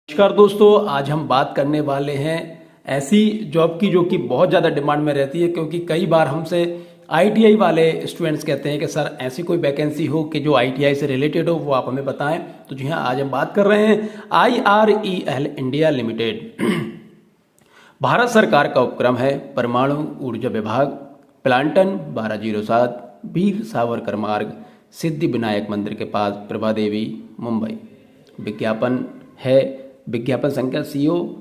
नमस्कार दोस्तों, आज हम बात करने वाले हैं ऐसी जॉब की जो कि बहुत ज़्यादा डिमांड में रहती है, क्योंकि कई बार हमसे आईटीआई वाले स्टूडेंट्स कहते हैं कि सर ऐसी कोई वैकेंसी हो कि जो आईटीआई से रिलेटेड हो वो आप हमें बताएं। तो जी हाँ, आज हम बात कर रहे हैं IREL इंडिया लिमिटेड। भारत सरकार का उपक्रम है परमाणु ऊर्जा विभाग, प्लांटन 1207, वीर सावरकर मार्ग, सिद्धि विनायक मंदिर के पास, प्रभा देवी, मुंबई। विज्ञापन है, विज्ञापन संख्या CO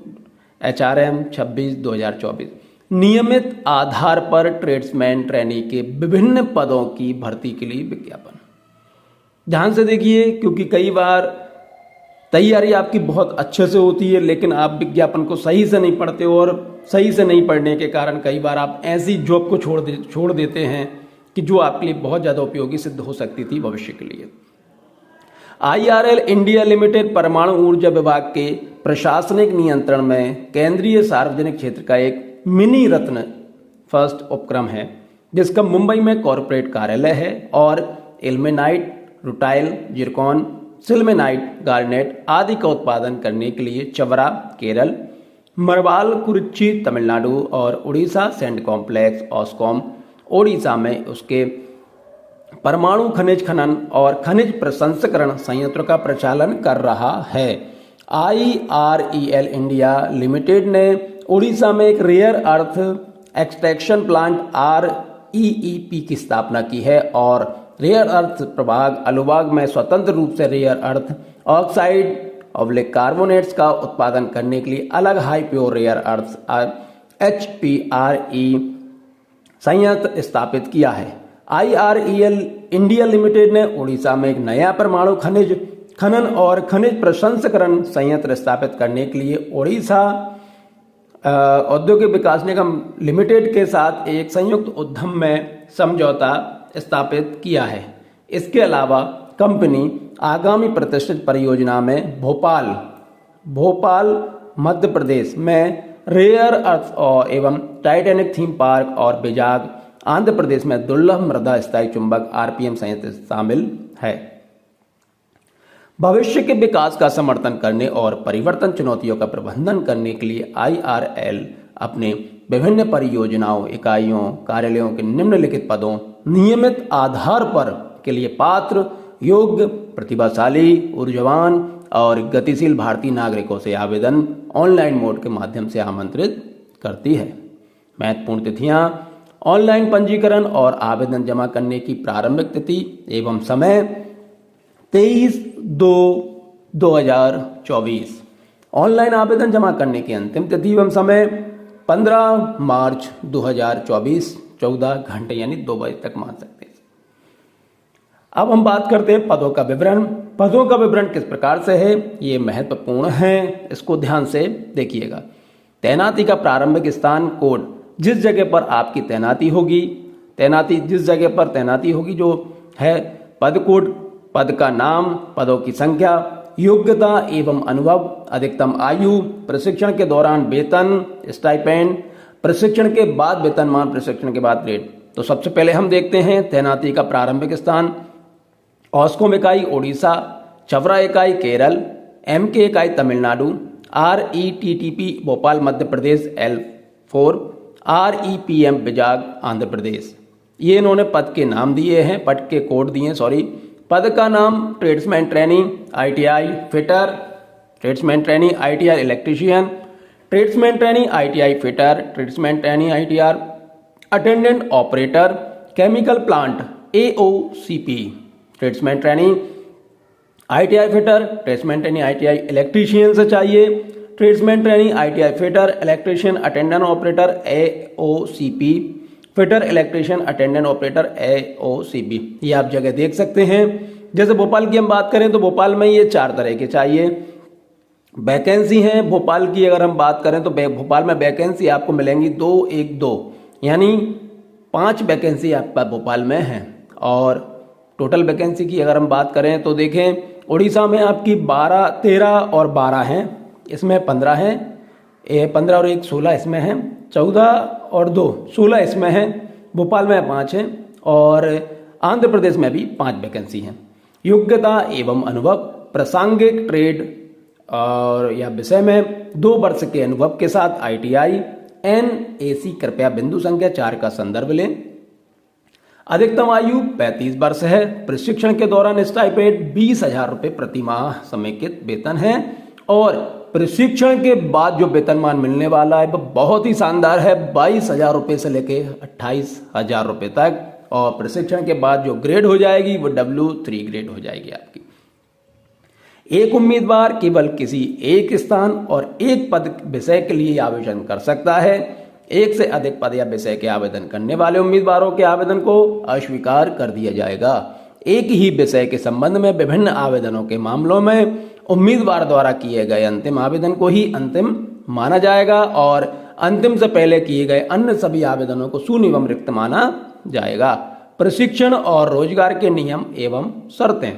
HRM 26/2024। नियमित आधार पर ट्रेड्समैन ट्रेनी के विभिन्न पदों की भर्ती के लिए विज्ञापन। ध्यान से देखिए, क्योंकि कई बार तैयारी आपकी बहुत अच्छे से होती है लेकिन आप विज्ञापन को सही से नहीं पढ़ते हो, और सही से नहीं पढ़ने के कारण कई बार आप ऐसी जॉब को छोड़ देते हैं कि जो आपके लिए बहुत ज़्यादा उपयोगी सिद्ध हो सकती थी भविष्य के लिए। IRL इंडिया लिमिटेड परमाणु ऊर्जा विभाग के प्रशासनिक नियंत्रण में केंद्रीय सार्वजनिक क्षेत्र का एक मिनी रत्न फर्स्ट उपक्रम है, जिसका मुंबई में कॉरपोरेट कार्यालय है और इल्मेनाइट, रुटाइल, जिरकॉन, सिल्मेनाइट, गार्नेट आदि का उत्पादन करने के लिए चवरा केरल, मरवाल कुरुच्ची तमिलनाडु और उड़ीसा सैंड कॉम्प्लेक्स ऑस्कॉम ओडिशा में उसके परमाणु खनिज खनन और खनिज प्रसंस्करण संयंत्र का प्रचालन कर रहा है। IREL इंडिया लिमिटेड ने उड़ीसा में एक rare earth extraction plant REEP की स्थापना की है और रेयर अर्थ प्रभाग अलुवाग में स्वतंत्र रूप से रेयर अर्थ ऑक्साइड कार्बोनेट्स का उत्पादन करने के लिए अलग high pure rare earth HPRE संयंत्र स्थापित किया है। IREL इंडिया लिमिटेड ने उड़ीसा में एक नया परमाणु खनिज खनन और खनिज प्रसंस्करण संयंत्र स्थापित करने के लिए उड़ीसा औद्योगिक विकास निगम लिमिटेड के साथ एक संयुक्त उद्यम में समझौता स्थापित किया है। इसके अलावा कंपनी आगामी प्रतिष्ठित परियोजना में भोपाल मध्य प्रदेश में रेयर अर्थ एवं टाइटैनिक थीम पार्क और बेजाग आंध्र प्रदेश में दुर्लभ मृदा स्थायी चुंबक RPM संयंत्र शामिल है। भविष्य के विकास का समर्थन करने और परिवर्तन चुनौतियों का प्रबंधन करने के लिए IRL अपने विभिन्न परियोजनाओं, इकाइयों, कार्यालयों के निम्नलिखित पदों नियमित आधार पर के लिए पात्र, योग्य, प्रतिभाशाली, ऊर्जावान और गतिशील भारतीय नागरिकों से आवेदन ऑनलाइन मोड के माध्यम से आमंत्रित करती है। महत्वपूर्ण तिथियां: ऑनलाइन पंजीकरण और आवेदन जमा करने की प्रारंभिक तिथि एवं समय 23/2/2024। ऑनलाइन आवेदन जमा करने की अंतिम तिथि एवं समय 15 मार्च 2024, 14 घंटे यानी 2 बजे तक मान सकते हैं। अब हम बात करते हैं पदों का विवरण। पदों का विवरण किस प्रकार से है, ये महत्वपूर्ण है, इसको ध्यान से देखिएगा। तैनाती का प्रारंभिक स्थान कोड, जिस जगह पर आपकी जिस जगह पर तैनाती होगी जो है, पद कोड, पद का नाम, पदों की संख्या, योग्यता एवं अनुभव, अधिकतम आयु, प्रशिक्षण के दौरान वेतन, स्टाइपेंड, प्रशिक्षण के बाद वेतनमान, प्रशिक्षण के बाद ग्रेड। तो सबसे पहले हम देखते हैं तैनाती का प्रारंभिक स्थान। ऑस्कॉम इकाई उड़ीसा, चवरा इकाई केरल, MK इकाई Tamil Nadu, RETTP Bhopal Madhya Pradesh L4, REPM Vizag Andhra Pradesh. ये इन्होंने पद के नाम दिए हैं, पद के कोड दिए, पद का नाम tradesman trainee ITI fitter, tradesman trainee ITI electrician, tradesman trainee ITI fitter, tradesman trainee ITR attendant operator, chemical plant AOCP, tradesman trainee ITI fitter, tradesman trainee ITI electrician से चाहिए, tradesman trainee ITI fitter, electrician attendant operator AOCP, fitter electrician attendant operator AOCP। ये आप जगह देख सकते हैं। जैसे भोपाल की हम बात करें तो भोपाल में ये 4 तरह के चाहिए वैकेंसी हैं। भोपाल की अगर हम बात करें तो भोपाल में वैकेंसी आपको मिलेंगी 212, यानी 5 वैकेंसी आपका भोपाल में है। और टोटल वैकेंसी की अगर हम बात करें तो देखें, उड़ीसा में आपकी 12, 13 और 12 हैं, इसमें 15 हैं, 15 और 1 16 इसमें हैं, 14 और 2 16 इसमें हैं, भोपाल में 5 हैं और आंध्र प्रदेश में भी 5 वैकेंसी हैं। योग्यता एवं अनुभव, प्रासंगिक ट्रेड और या विषय में 2 वर्ष के अनुभव के साथ ITI NAC कृपया बिंदु संख्या 4 का संदर्भ लें। अधिकतम आयु 35 वर्ष है। प्रशिक्षण के दौरान स्टाइपेंड 20,000 रुपये प्रति माह समेकित वेतन है और प्रशिक्षण के बाद जो वेतनमान मिलने वाला है वह बहुत ही शानदार है, 22,000 रुपये से लेके 28,000 रुपये तक। और प्रशिक्षण के बाद जो ग्रेड हो जाएगी वो W3 ग्रेड हो जाएगी आपकी। एक उम्मीदवार केवल किसी एक स्थान और एक पद विषय के लिए आवेदन कर सकता है। एक से अधिक पद या विषय के आवेदन करने वाले उम्मीदवारों के आवेदन को अस्वीकार कर दिया जाएगा। एक ही विषय के संबंध में विभिन्न आवेदनों के मामलों में उम्मीदवार द्वारा किए गए अंतिम आवेदन को ही अंतिम माना जाएगा और अंतिम से पहले किए गए अन्य सभी आवेदनों को शून्य एवं रिक्त माना जाएगा। प्रशिक्षण और रोजगार के नियम एवं शर्तें।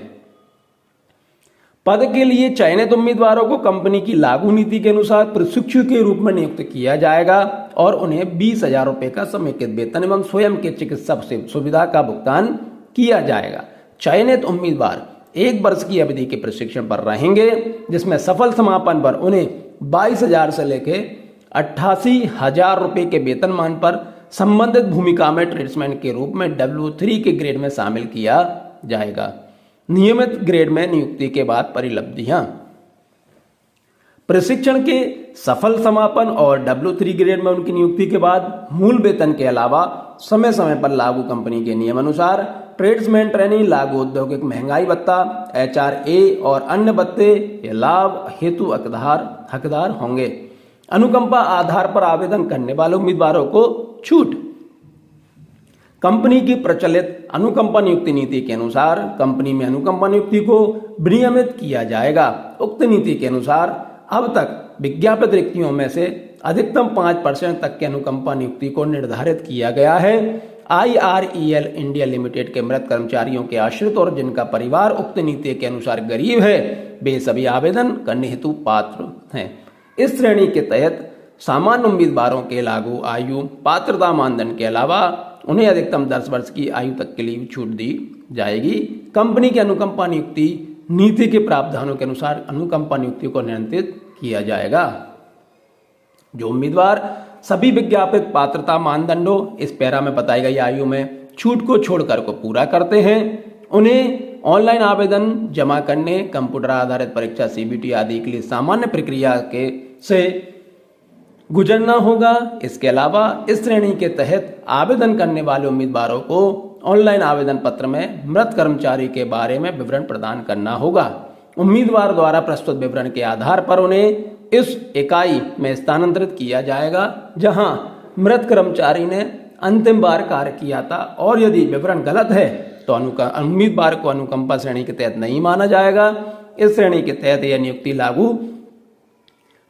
पद के लिए चयनित उम्मीदवारों को कंपनी की लागू नीति के अनुसार प्रशिक्षु के रूप में नियुक्त किया जाएगा और उन्हें 20,000 रुपये का समेकित वेतन एवं स्वयं के चिकित्सा सुविधा का भुगतान किया जाएगा। चयनित उम्मीदवार 1 वर्ष की अवधि के प्रशिक्षण पर रहेंगे, जिसमें सफल समापन पर उन्हें 22,000 से लेकर 88,000 रुपये के वेतनमान पर संबंधित भूमिका में ट्रेड्समैन के रूप में W3 के ग्रेड में शामिल किया जाएगा। नियमित ग्रेड में नियुक्ति के बाद परिलब्धियां। प्रशिक्षण के सफल समापन और W3 ग्रेड में उनकी नियुक्ति के बाद मूल वेतन के अलावा समय समय पर लागू कंपनी के नियम अनुसार ट्रेड्समैन ट्रेनिंग, लागू औद्योगिक महंगाई भत्ता, HRA और अन्य भत्ते या लाभ हेतु हकदार होंगे। अनुकंपा आधार पर आवेदन करने वाले उम्मीदवारों को छूट। कंपनी की प्रचलित अनुकंपा नियुक्ति नीति के अनुसार कंपनी में अनुकंपा नियुक्ति को विनियमित किया जाएगा। उक्त नीति के अनुसार अब तक विज्ञापित रिक्तियों में से अधिकतम 5% तक के अनुकंपा नियुक्ति को निर्धारित किया गया है। IREL इंडिया लिमिटेड के मृत कर्मचारियों के आश्रित और जिनका परिवार उक्त नीति के अनुसार गरीब है, वे सभी आवेदन करने हेतु पात्र हैं। इस श्रेणी के तहत सामान्य उम्मीदवारों के लागू आयु पात्रता मानदंड के अलावा उन्हें अधिकतम 10 वर्ष की आयु तक के लिए छूट दी जाएगी। कंपनी की अनुकंपा नियुक्ति नीति के प्रावधानों के अनुसार अनुकंपा नियुक्ति को नियंत्रित किया जाएगा। जो उम्मीदवार सभी विज्ञापित पात्रता मानदंडों इस पैरा में बताई गई आयु में छूट को छोड़कर को पूरा करते हैं, उन्हें ऑनलाइन आवेदन जमा करने, कंप्यूटर आधारित परीक्षा CBT आदि के लिए सामान्य प्रक्रिया से गुजरना होगा। इसके अलावा इस श्रेणी के तहत आवेदन करने वाले उम्मीदवारों को ऑनलाइन आवेदन पत्र में मृत कर्मचारी के बारे में विवरण प्रदान करना होगा। उम्मीदवार द्वारा प्रस्तुत विवरण के आधार पर उन्हें इस इकाई में स्थानांतरित किया जाएगा जहां मृत कर्मचारी ने अंतिम बार कार्य किया था और यदि विवरण गलत है तो उम्मीदवार को अनुकंपा श्रेणी के तहत नहीं माना जाएगा। इस श्रेणी के तहत यह नियुक्ति लागू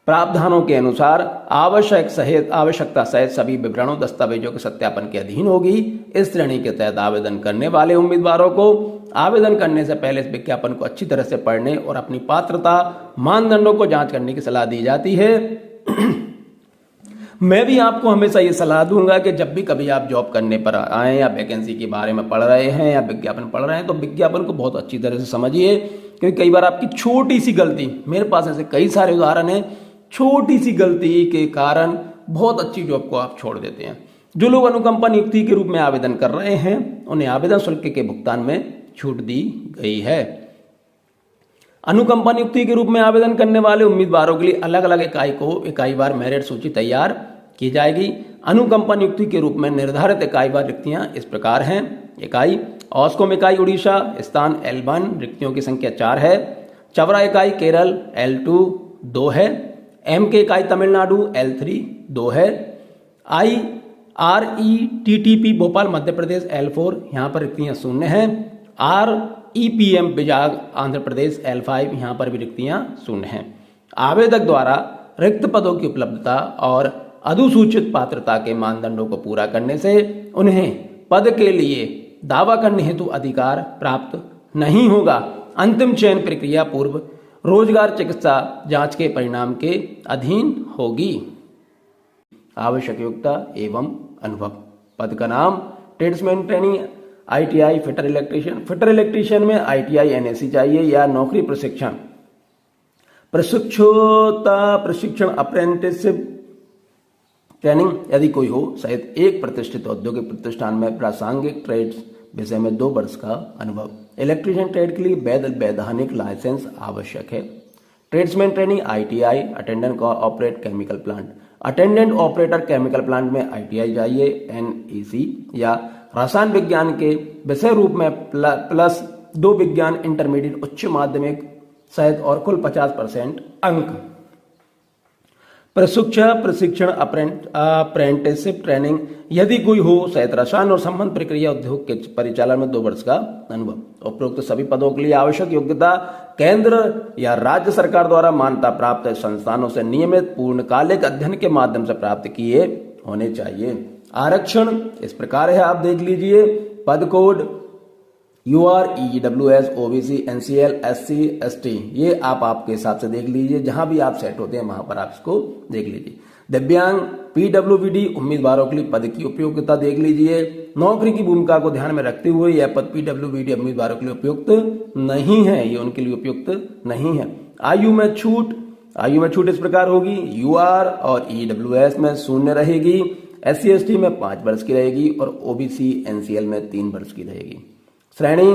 प्रावधानों के अनुसार आवश्यकता सहित सभी विवरणों दस्तावेजों के सत्यापन के अधीन होगी। इस श्रेणी के तहत आवेदन करने वाले उम्मीदवारों को आवेदन करने से पहले इस विज्ञापन को अच्छी तरह से पढ़ने और अपनी पात्रता मानदंडों को जांच करने की सलाह दी जाती है। मैं भी आपको हमेशा ये सलाह दूंगा कि जब भी कभी आप जॉब करने पर आए या वैकेंसी के बारे में पढ़ रहे हैं या विज्ञापन पढ़ रहे हैं तो विज्ञापन को बहुत अच्छी तरह से समझिए, क्योंकि कई बार आपकी छोटी सी गलती, मेरे पास ऐसे कई सारे उदाहरण हैं, छोटी सी गलती के कारण बहुत अच्छी जॉब को आप छोड़ देते हैं। जो लोग अनुकंपा नियुक्ति के रूप में आवेदन कर रहे हैं उन्हें आवेदन शुल्क के भुगतान में छूट दी गई है। अनुकंपा नियुक्ति के रूप में आवेदन करने वाले उम्मीदवारों के लिए अलग अलग इकाईवार मेरिट सूची तैयार की जाएगी। अनुकंपा नियुक्ति के रूप में निर्धारित इकाईवार रिक्तियां इस प्रकार हैं। इकाई ऑस्कोम इकाई उड़ीसा स्थान L1 रिक्तियों की संख्या 4 है। चवरा इकाई केरल L2 2 है। MK इकाई तमिलनाडु L3 2 है। IRETTP भोपाल मध्य प्रदेश L4 यहाँ पर रिक्तियां शून्य हैं। REPM विजाग आंध्र प्रदेश L5 यहाँ पर भी रिक्तियां शून्य हैं। आवेदक द्वारा रिक्त पदों की उपलब्धता और अनुसूचित पात्रता के मानदंडों को पूरा करने से उन्हें पद के लिए दावा करने हेतु अधिकार प्राप्त नहीं होगा। अंतिम चयन प्रक्रिया पूर्व रोजगार चिकित्सा जांच के परिणाम के अधीन होगी। आवश्यक योग्यता एवं अनुभव। पद का नाम tradesman training ITI fitter electrician. Fitter electrician में ITI NAC चाहिए या नौकरी प्रशिक्षण। प्रशिक्षण अप्रेंटिसशिप ट्रेनिंग यदि कोई हो सहित एक प्रतिष्ठित औद्योगिक प्रतिष्ठान में प्रासंगिक ट्रेड्स विषय में 2 वर्ष का अनुभव। इलेक्ट्रीशियन ट्रेड के लिए वैधानिक लाइसेंस आवश्यक है। Tradesman training ITI attendant operate chemical plant, attendant operator chemical plant में ITI चाहिए। NEC या रसायन विज्ञान के विषय रूप में प्लस 2 विज्ञान इंटरमीडिएट उच्च माध्यमिक सहित और कुल 50% अंक। प्रशिक्षण अप्रेंटिसशिप ट्रेनिंग यदि कोई हो सहित रसायन और संबंध प्रक्रिया उद्योग के परिचालन में 2 वर्ष का अनुभव। उपरोक्त सभी पदों के लिए आवश्यक योग्यता केंद्र या राज्य सरकार द्वारा मान्यता प्राप्त संस्थानों से नियमित पूर्णकालिक अध्ययन के माध्यम से प्राप्त किए होने चाहिए। आरक्षण इस प्रकार है, आप देख लीजिए। पद code UR EWS OBC NCL SC ST, ये आप आपके हिसाब से देख लीजिए, जहां भी आप सेट होते हैं वहां पर आप इसको देख लीजिए। दिव्यांग PWBD उम्मीदवारों के लिए पद की उपयोगिता देख लीजिए। नौकरी की भूमिका को ध्यान में रखते हुए यह पद PWBD उम्मीदवारों के लिए उपयुक्त नहीं है, ये उनके लिए उपयुक्त नहीं है। आयु में छूट इस प्रकार होगी। UR और EWS में 0 रहेगी, SC ST में 5 वर्ष की रहेगी और OBC NCL में 3 वर्ष की रहेगी। श्रेणी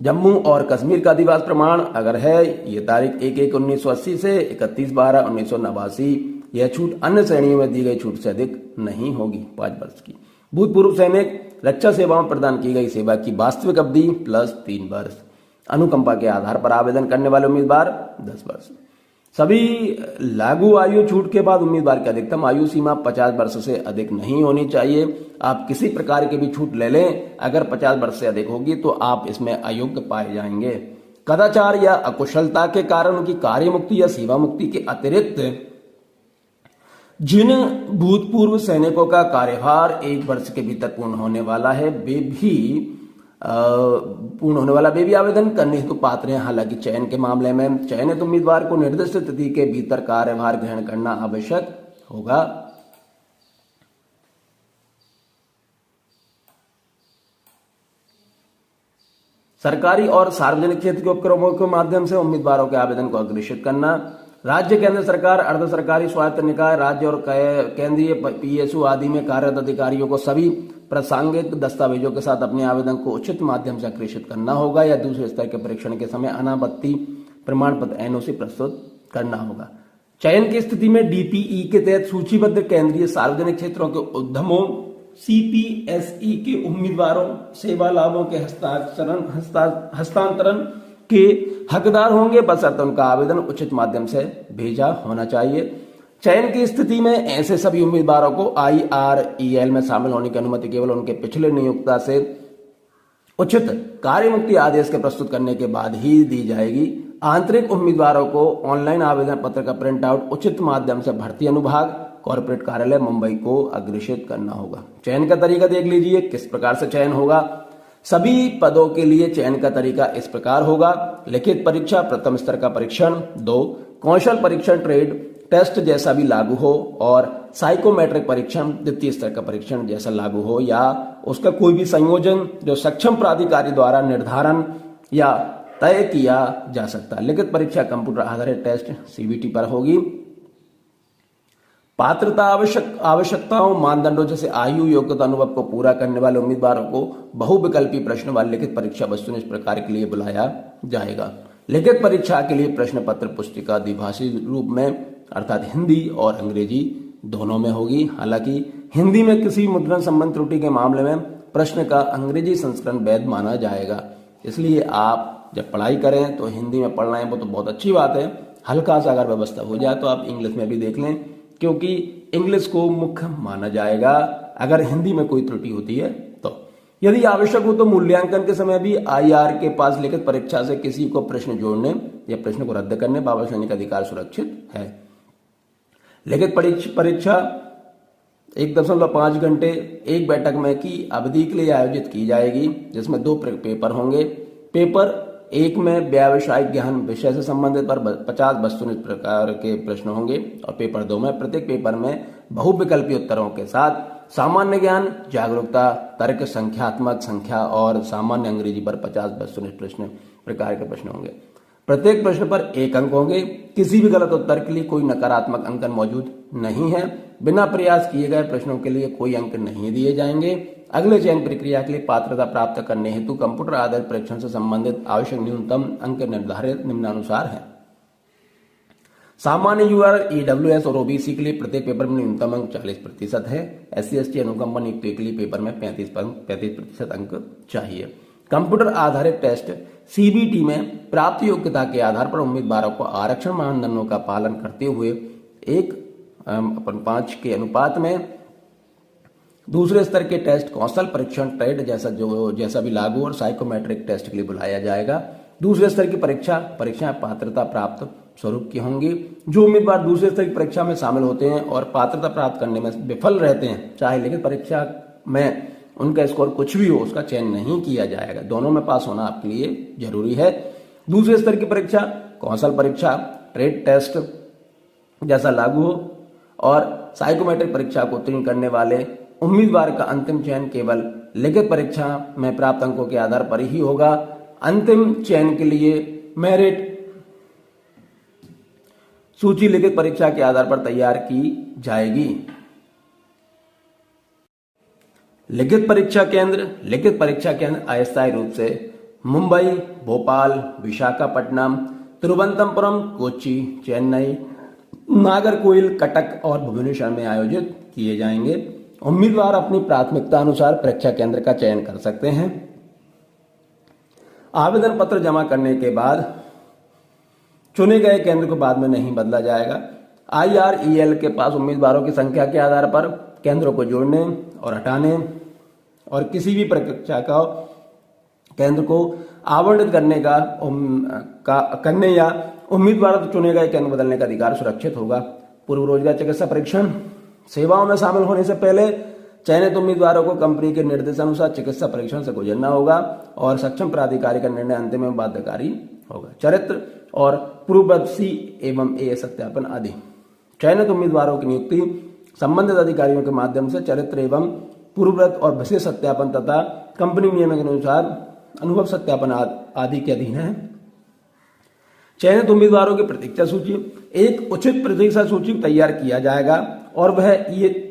जम्मू और कश्मीर का अधिवास प्रमाण अगर है ये तारीख 1/1/1980 से 31/12/1989। यह छूट अन्य श्रेणियों में दी गई छूट से अधिक नहीं होगी, 5 वर्ष की। भूतपूर्व सैनिक रक्षा सेवा में प्रदान की गई सेवा की वास्तविक अवधि प्लस 3 वर्ष। अनुकंपा के आधार पर आवेदन करने वाले उम्मीदवार 10 वर्ष। सभी लागू आयु छूट के बाद उम्मीदवार की अधिकतम आयु सीमा 50 वर्ष से अधिक नहीं होनी चाहिए। आप किसी प्रकार की भी छूट ले लें, अगर 50 वर्ष से अधिक होगी तो आप इसमें अयोग्य पाए जाएंगे। कदाचार या अकुशलता के कारण उनकी कार्य मुक्ति या सेवा मुक्ति के अतिरिक्त जिन भूतपूर्व सैनिकों का कार्यभार 1 वर्ष के भीतर पूर्ण होने वाला है वे भी आवेदन करने हेतु पात्र हैं। हालांकि चयन के मामले में चयनित उम्मीदवार को निर्दिष्ट तिथि के भीतर कार्यभार ग्रहण करना आवश्यक होगा। सरकारी और सार्वजनिक क्षेत्र के उपक्रमों के माध्यम से उम्मीदवारों के आवेदन को अग्रेषित करना। राज्य केंद्र सरकार, अर्ध सरकारी स्वायत्त निकाय, राज्य और केंद्रीय PSU आदि में कार्यरत अधिकारियों को सभी प्रासंगिक दस्तावेजों के साथ अपने आवेदन को उचित माध्यम से अग्रेषित करना होगा या दूसरे स्तर के परीक्षण के समय अनापत्ति प्रमाण पत्र NOC प्रस्तुत करना होगा। चयन की स्थिति में DPE के तहत सूचीबद्ध केंद्रीय सार्वजनिक क्षेत्रों के उद्यमों CPSE के उम्मीदवारों सेवा लाभों के हस्तांतरण के हकदार होंगे, बशर्ते उनका आवेदन उचित माध्यम से भेजा होना चाहिए। चयन की स्थिति में ऐसे सभी उम्मीदवारों को IREL में शामिल होने की अनुमति केवल उनके पिछले नियोक्ता से उचित कार्य मुक्ति आदेश के प्रस्तुत करने के बाद ही दी जाएगी। आंतरिक उम्मीदवारों को ऑनलाइन आवेदन पत्र का प्रिंट आउट उचित माध्यम से भर्ती अनुभाग कॉर्पोरेट कार्यालय मुंबई को अग्रेषित करना होगा। चयन का तरीका देख लीजिए, किस प्रकार से चयन होगा। सभी पदों के लिए चयन का तरीका इस प्रकार होगा। लिखित परीक्षा प्रथम स्तर का परीक्षण, 2 कौशल परीक्षण ट्रेड टेस्ट जैसा भी लागू हो और साइकोमेट्रिक परीक्षण द्वितीय स्तर का परीक्षण जैसा लागू हो या उसका कोई भी संयोजन जो सक्षम प्राधिकारी द्वारा निर्धारण या तय किया जा सकता। लिखित परीक्षा कंप्यूटर आधारित टेस्ट CBT पर होगी। पात्रता आवश्यकताओं मानदंडों जैसे आयु, योग्यता, अनुभव को पूरा करने वाले उम्मीदवारों को बहुविकल्पी प्रश्न वाली लिखित परीक्षा वस्तुनिष्ठ प्रकार के लिए बुलाया जाएगा। लिखित परीक्षा के लिए प्रश्न पत्र पुस्तिका द्विभाषी रूप में अर्थात हिंदी और अंग्रेजी दोनों में होगी। हालांकि हिंदी में किसी मुद्रण संबंध त्रुटि के मामले में प्रश्न का अंग्रेजी संस्करण वैध माना जाएगा। इसलिए आप जब पढ़ाई करें तो हिंदी में पढ़ना है वो तो बहुत अच्छी बात है। हल्का सा अगर व्यवस्था हो जाए तो आप इंग्लिश में भी देख लें, क्योंकि इंग्लिश को मुख्य माना जाएगा अगर हिंदी में कोई त्रुटि होती है तो। यदि आवश्यक हो तो मूल्यांकन के समय भी IR के पास लिखित परीक्षा से किसी को प्रश्न जोड़ने या प्रश्न को रद्द करने वापस लेने का अधिकार सुरक्षित है। लिखित परीक्षा 1.5 घंटे एक बैठक में की अवधि के लिए आयोजित की जाएगी, जिसमें 2 पेपर होंगे। पेपर 1 में व्यावसायिक ज्ञान विषय से संबंधित पर 50 वस्तुनिष्ठ प्रकार के प्रश्न होंगे और पेपर 2 में प्रत्येक पेपर में बहुविकल्पी उत्तरों के साथ सामान्य ज्ञान, जागरूकता, तर्क, संख्यात्मक संख्या और सामान्य अंग्रेजी पर 50 वस्तुनिष्ठ प्रकार के प्रश्न होंगे। प्रत्येक प्रश्न पर 1 अंक होंगे। किसी भी गलत उत्तर के लिए कोई नकारात्मक अंकन मौजूद नहीं है। बिना प्रयास किए गए प्रश्नों के लिए कोई अंक नहीं दिए जाएंगे। अगले चयन प्रक्रिया के लिए पात्रता प्राप्त करने हेतु कंप्यूटर आधारित परीक्षण से संबंधित आवश्यक न्यूनतम अंक निर्धारित निम्नानुसार हैं। सामान्य यूआर, ईडब्ल्यूएस और ओबीसी के लिए प्रत्येक पेपर में न्यूनतम अंक 40% है। SC/ST अनुकंपा नियुक्ति के लिए पेपर में 35% अंक चाहिए। कंप्यूटर आधारित टेस्ट CBT में प्राप्त योग्यता के आधार पर उम्मीदवारों को आरक्षण मानदंडों का पालन करते हुए 1:5 के अनुपात में दूसरे स्तर के टेस्ट, कौशल परीक्षण, ट्रेड जैसा भी लागू और साइकोमेट्रिक टेस्ट के लिए बुलाया जाएगा। दूसरे स्तर की परीक्षाएं पात्रता प्राप्त स्वरूप की होंगी। जो उम्मीदवार दूसरे स्तर की परीक्षा में शामिल होते हैं और पात्रता प्राप्त करने में विफल रहते हैं, चाहे लिखित परीक्षा में उनका स्कोर कुछ भी हो, उसका चयन नहीं किया जाएगा। दोनों में पास होना आपके लिए जरूरी है। दूसरे स्तर की परीक्षा, कौशल परीक्षा, ट्रेड टेस्ट जैसा लागू हो और साइकोमेट्रिक परीक्षा को उत्तीर्ण करने वाले उम्मीदवार का अंतिम चयन केवल लिखित परीक्षा में प्राप्त अंकों के आधार पर ही होगा। अंतिम चयन के लिए मेरिट सूची लिखित परीक्षा के आधार पर तैयार की जाएगी। लिखित परीक्षा केंद्र अस्थायी रूप से मुंबई, भोपाल, विशाखापट्टनम, तिरुवनंतपुरम, कोच्चि, चेन्नई, नागरकोइल, कटक और भुवनेश्वर में आयोजित किए जाएंगे। उम्मीदवार अपनी प्राथमिकता अनुसार परीक्षा केंद्र का चयन कर सकते हैं। आवेदन पत्र जमा करने के बाद चुने गए केंद्र को बाद में नहीं बदला जाएगा। IREL के पास उम्मीदवारों की संख्या के आधार पर केंद्रों को जोड़ने और हटाने और किसी भी परीक्षा का केंद्र को आवंटित करने या उम्मीदवारों को चुने गए केंद्र बदलने का अधिकार सुरक्षित होगा। पूर्व रोजगार चिकित्सा परीक्षण सेवाओं में शामिल होने से पहले चयनित उम्मीदवारों को कंपनी के निर्देशानुसार चिकित्सा परीक्षण से गुजरना होगा और सक्षम प्राधिकारी का निर्णय अंतिम एवं बाध्यकारी होगा। चरित्र और पूर्ववत C एवं A सत्यापन आदि। चयनित उम्मीदवारों की नियुक्ति संबंधित अधिकारियों के माध्यम से चरित्र एवं पूर्वव्रत और विशेष सत्यापन तथा कंपनी नियम के अनुसार अनुभव सत्यापन आदि के अधीन है। चयनित उम्मीदवारों की प्रतीक्षा सूची, एक उचित प्रतीक्षा सूची तैयार किया जाएगा और वह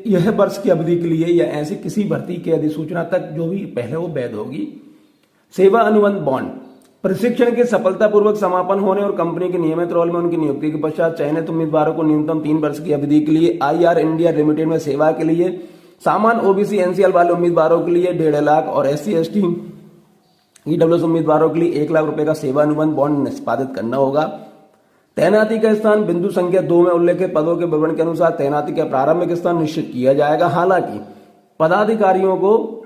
यह वर्ष की अवधि के लिए या ऐसी किसी भर्ती के अधिसूचना तक जो भी पहले वो वैध होगी। सेवा अनुबंध बॉन्ड, प्रशिक्षण के सफलतापूर्वक समापन होने और कंपनी के नियमित रोल में उनकी नियुक्ति के पश्चात चयनित उम्मीदवारों को न्यूनतम 3 वर्ष की अवधि के लिए IR इंडिया लिमिटेड में सेवा के लिए, सामान्य OBC NCL वाले उम्मीदवारों के लिए 1.5 लाख और SC/ST EWS उम्मीदवारों के लिए 1 लाख रुपए का सेवा अनुबंध बॉन्ड निष्पादित करना होगा। तैनाती का स्थान बिंदु संख्या 2 में उल्लेखित पदों के विवरण के अनुसार तैनाती का प्रारंभिक स्थान निश्चित किया जाएगा। हालांकि पदाधिकारियों को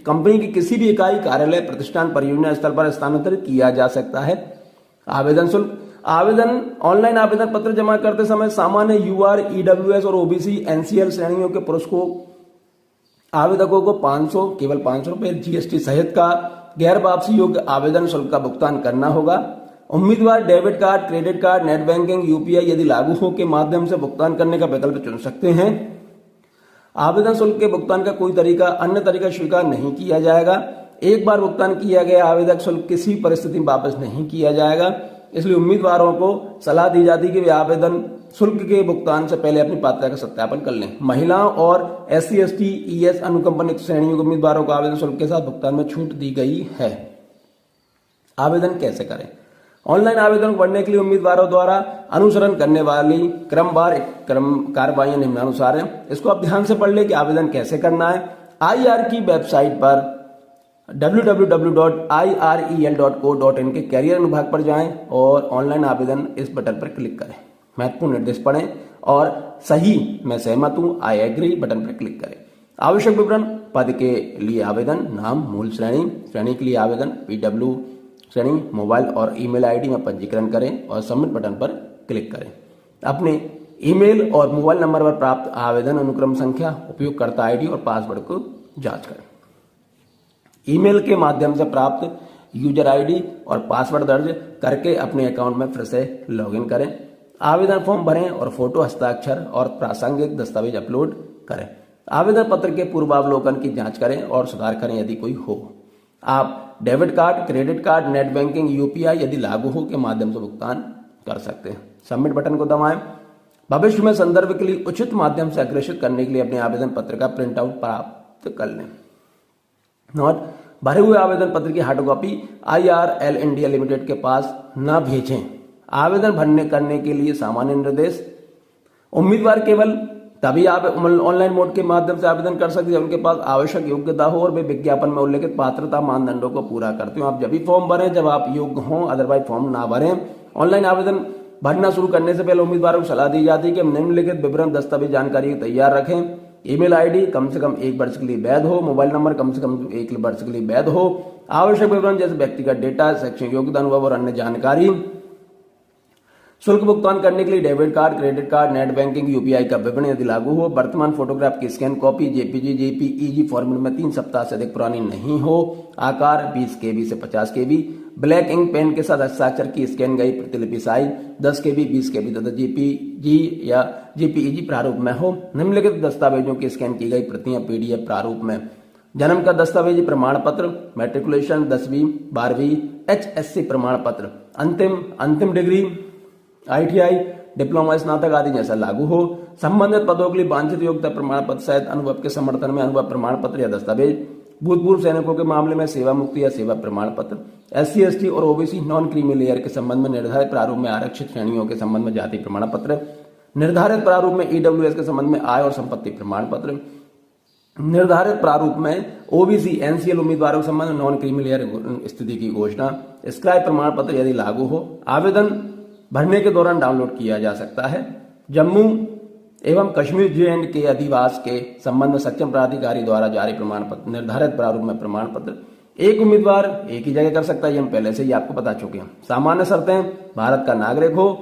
कंपनी की किसी भी इकाई, कार्यालय, प्रतिष्ठान, परियोजना स्थल पर स्थानांतरित किया जा सकता है। आवेदन शुल्क, ऑनलाइन आवेदन पत्र जमा करते समय सामान्य UR, EWS और OBC NCL श्रेणियों के पुरुष को आवेदकों को केवल 500 रुपए GST सहित का गैर वापसी योग्य आवेदन शुल्क का भुगतान करना होगा। उम्मीदवार debit card, credit card, net banking, UPI यदि लागू हो के माध्यम से भुगतान करने का विकल्प चुन सकते हैं। आवेदन शुल्क के भुगतान का कोई अन्य तरीका स्वीकार नहीं किया जाएगा। एक बार भुगतान किया गया आवेदक शुल्क किसी परिस्थिति में वापस नहीं किया जाएगा। इसलिए उम्मीदवारों को सलाह दी जाती है कि वे आवेदन शुल्क के भुगतान से पहले अपनी पात्रता का सत्यापन कर लें। महिलाओं और SC/ST ES अनुकंपनित श्रेणियों के उम्मीदवारों को आवेदन शुल्क के साथ भुगतान में छूट दी गई है। आवेदन कैसे करें? ऑनलाइन आवेदन करने के लिए उम्मीदवारों द्वारा अनुसरण करने वाली क्रमवार कार्रवाइयां निम्नानुसार है। इसको आप ध्यान से पढ़ ले कि आवेदन कैसे करना है। IR की वेबसाइट पर www.irel.co.in के कैरियर अनुभाग पर जाएं और ऑनलाइन आवेदन इस बटन पर क्लिक करें। महत्वपूर्ण निर्देश पढ़ें और सही मैं सहमत हूं आई एग्री बटन पर क्लिक करें। आवश्यक विवरण, पद के लिए आवेदन, नाम, मूल श्रेणी के लिए आवेदन, PW श्रेणी, मोबाइल और ईमेल ID में पंजीकरण करें और सबमिट बटन पर क्लिक करें। अपने ईमेल और मोबाइल नंबर पर प्राप्त आवेदन अनुक्रम संख्या, उपयोगकर्ता ID और पासवर्ड को जांच करें। ईमेल के माध्यम से प्राप्त यूजर ID और पासवर्ड दर्ज करके अपने अकाउंट में फिर से लॉगिन करें। आवेदन फॉर्म भरें और फोटो, हस्ताक्षर और प्रासंगिक दस्तावेज अपलोड करें। आवेदन पत्र के पूर्वावलोकन की जांच करें और सुधार करें यदि कोई हो। आप debit card, credit card, net banking, UPI यदि लागू हो के माध्यम से भुगतान कर सकते हैं। सबमिट बटन को दबाएं। भविष्य में संदर्भ के लिए उचित माध्यम से अग्रेषित करने के लिए अपने आवेदन पत्र का प्रिंट आउट प्राप्त कर लें। नोट, भरे हुए आवेदन पत्र की hard copy IRL India limited के पास न भेजें। आवेदन भरने करने के लिए सामान्य निर्देश: उम्मीदवार केवल तभी आप ऑनलाइन मोड के माध्यम से आवेदन कर सकते हैं उनके पास आवश्यक योग्यता हो और वे विज्ञापन में उल्लेखित पात्रता मानदंडों को पूरा करते हो। आप जब भी फॉर्म भरें जब आप योग्य हों, अदरवाइज फॉर्म ना भरें। ऑनलाइन आवेदन भरना शुरू करने से पहले उम्मीदवारों को सलाह दी जाती है कि निम्नलिखित विवरण दस्तावेज जानकारी तैयार रखें। ईमेल आईडी कम से कम 1 वर्ष के लिए वैध हो, मोबाइल नंबर कम से कम 1 वर्ष के लिए वैध हो, आवश्यक विवरण जैसे व्यक्तिगत डेटा, शैक्षणिक योग्यता, अनुभव और अन्य जानकारी। शुल्क भुगतान करने के लिए debit card, credit card, net banking, UPI का विवरण यदि लागू हो। वर्तमान फोटोग्राफ की scan copy JPG, JPEG format में 3 सप्ताह से अधिक पुरानी नहीं हो। आकार 20 KB से 50 KB। ब्लैक इंक पेन के साथ हस्ताक्षर की स्कैन गई प्रतिलिपि साइज 10 KB, 20 KB तथा जेपीजी या जेपीईजी प्रारूप में हो। निम्नलिखित दस्तावेजों की स्कैन की गई प्रतियां PDF प्रारूप में। जन्म का दस्तावेजी प्रमाण पत्र, मैट्रिकुलेशन 10वीं 12वीं, HSC प्रमाण पत्र, अंतिम डिग्री ITI, डिप्लोमा, स्नातक आदि जैसा लागू हो। संबंधित पदों के लिए वांछित योग्यता प्रमाण पत्र सहित अनुभव के समर्थन में अनुभव प्रमाण पत्र या दस्तावेज। भूतपूर्व सैनिकों के मामले में सेवा मुक्ति या सेवा प्रमाण पत्र। SC, ST और OBC नॉन क्रीमी लेयर के संबंध में निर्धारित प्रारूप में आरक्षित श्रेणियों के संबंध में जाति प्रमाण पत्र। निर्धारित प्रारूप में EWS के संबंध में आय और संपत्ति प्रमाण पत्र। निर्धारित प्रारूप में OBC NCL उम्मीदवारों के संबंध में नॉन क्रीमी लेयर स्थिति की घोषणा। स्क्राइब प्रमाण पत्र यदि लागू हो। आवेदन भरने के दौरान डाउनलोड किया जा सकता है। जम्मू एवं कश्मीर J&K अधिवास के संबंध में सक्षम प्राधिकारी द्वारा जारी प्रमाण पत्र। निर्धारित प्रारूप में प्रमाण पत्र। एक उम्मीदवार एक ही जगह कर सकता है, ये हम पहले से ही आपको बता चुके हैं। सामान्य शर्तें: भारत का नागरिक हो,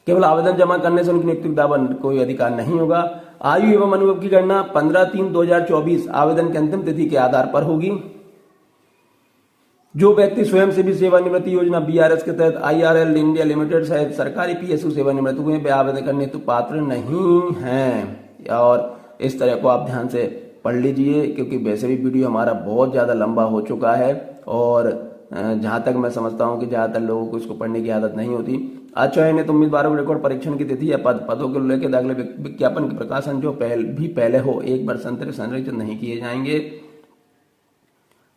केवल आवेदन जमा करने से उनकी नियुक्ति का दावा कोई अधिकार नहीं होगा। आयु एवं अनुभव की गणना 15/3/2024 आवेदन की अंतिम तिथि के आधार पर होगी। जो व्यक्ति स्वयंसेवी सेवानिवृत्ति योजना BRS के तहत IRL इंडिया लिमिटेड सहित सरकारी PSU सेवानिवृत्त हुए वे आवेदन करने हेतु पात्र नहीं हैं। और इस तरह को आप ध्यान से पढ़ लीजिए क्योंकि वैसे भी वीडियो हमारा बहुत ज़्यादा लंबा हो चुका है और जहाँ तक मैं समझता हूँ कि ज़्यादातर लोगों को इसको पढ़ने की आदत नहीं होती। चयनित उम्मीदवारों के रिकॉर्ड परीक्षण की तिथि या पदों के लेकर दाखिले विज्ञापन के प्रकाशन जो पहले हो 1 वर्ष संरक्षित नहीं किए जाएंगे।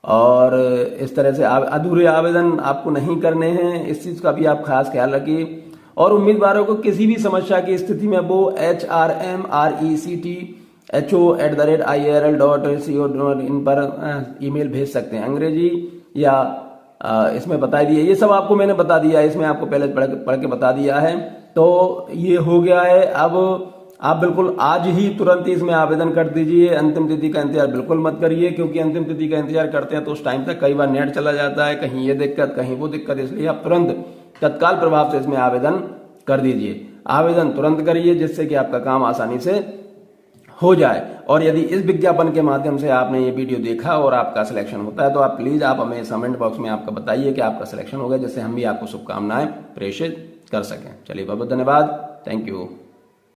और इस तरह से अधूरे आवेदन आपको नहीं करने हैं, इस चीज का भी आप खास ख्याल रखिए। और उम्मीदवारों को किसी भी समस्या की स्थिति में वो HRMRECTHO@IRL.co इन पर ईमेल भेज सकते हैं। अंग्रेजी या इसमें बता दिए, ये सब आपको मैंने बता दिया है, इसमें आपको पहले पढ़ के बता दिया है। तो ये हो गया है। अब आप बिल्कुल आज ही तुरंत ही इसमें आवेदन कर दीजिए। अंतिम तिथि का इंतजार बिल्कुल मत करिए क्योंकि अंतिम तिथि का इंतजार करते हैं तो उस टाइम तक कई बार नेट चला जाता है, कहीं ये दिक्कत कहीं वो दिक्कत, इसलिए आप तुरंत तत्काल प्रभाव से इसमें आवेदन कर दीजिए। आवेदन तुरंत करिए जिससे कि आपका काम आसानी से हो जाए। और यदि इस विज्ञापन के माध्यम से आपने ये वीडियो देखा और आपका सिलेक्शन होता है तो आप प्लीज आप हमें कमेंट बॉक्स में आपका बताइए कि आपका सिलेक्शन हो गया, जिससे हम भी आपको शुभकामनाएं प्रेषित कर सकें। चलिए बहुत बहुत धन्यवाद। Thank you.